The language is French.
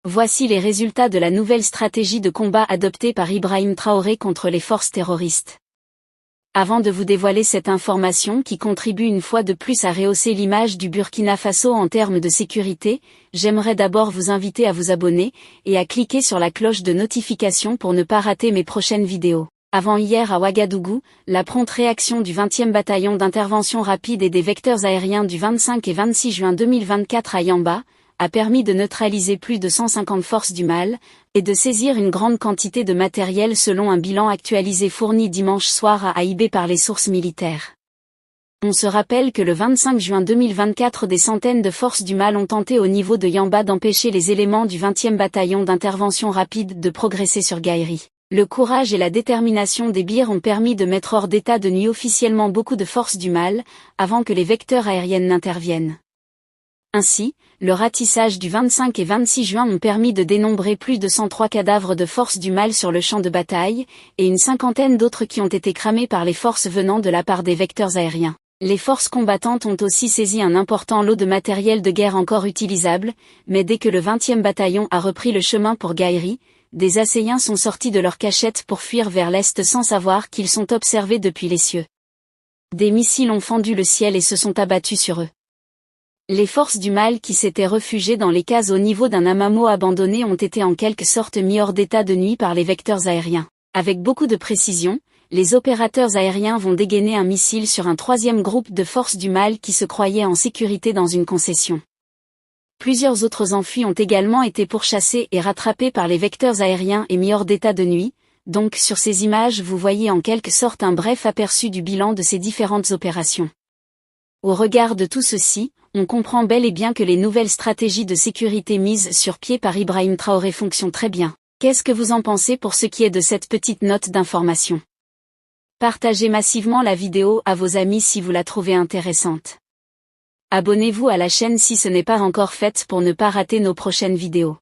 Voici les résultats de la nouvelle stratégie de combat adoptée par Ibrahim Traoré contre les forces terroristes. Avant de vous dévoiler cette information qui contribue une fois de plus à rehausser l'image du Burkina Faso en termes de sécurité, j'aimerais d'abord vous inviter à vous abonner et à cliquer sur la cloche de notification pour ne pas rater mes prochaines vidéos. Avant-hier à Ouagadougou, la prompte réaction du 20e bataillon d'intervention rapide et des vecteurs aériens du 25 et 26 juin 2024 à Yamba, a permis de neutraliser plus de 150 forces du mal, et de saisir une grande quantité de matériel selon un bilan actualisé fourni dimanche soir à Aïbé par les sources militaires. On se rappelle que le 25 juin 2024 des centaines de forces du mal ont tenté au niveau de Yamba d'empêcher les éléments du 20e bataillon d'intervention rapide de progresser sur Gaïri. Le courage et la détermination des Birs ont permis de mettre hors d'état de nuit officiellement beaucoup de forces du mal, avant que les vecteurs aériens n'interviennent. Ainsi, le ratissage du 25 et 26 juin ont permis de dénombrer plus de 103 cadavres de forces du mal sur le champ de bataille, et une cinquantaine d'autres qui ont été cramés par les forces venant de la part des vecteurs aériens. Les forces combattantes ont aussi saisi un important lot de matériel de guerre encore utilisable, mais dès que le 20e bataillon a repris le chemin pour Gaïri, des assaillants sont sortis de leur cachette pour fuir vers l'est sans savoir qu'ils sont observés depuis les cieux. Des missiles ont fendu le ciel et se sont abattus sur eux. Les forces du mal qui s'étaient réfugiées dans les cases au niveau d'un amamo abandonné ont été en quelque sorte mis hors d'état de nuit par les vecteurs aériens. Avec beaucoup de précision, les opérateurs aériens vont dégainer un missile sur un troisième groupe de forces du mal qui se croyaient en sécurité dans une concession. Plusieurs autres enfuis ont également été pourchassés et rattrapés par les vecteurs aériens et mis hors d'état de nuit, donc sur ces images vous voyez en quelque sorte un bref aperçu du bilan de ces différentes opérations. Au regard de tout ceci, on comprend bel et bien que les nouvelles stratégies de sécurité mises sur pied par Ibrahim Traoré fonctionnent très bien. Qu'est-ce que vous en pensez pour ce qui est de cette petite note d'information? Partagez massivement la vidéo à vos amis si vous la trouvez intéressante. Abonnez-vous à la chaîne si ce n'est pas encore fait pour ne pas rater nos prochaines vidéos.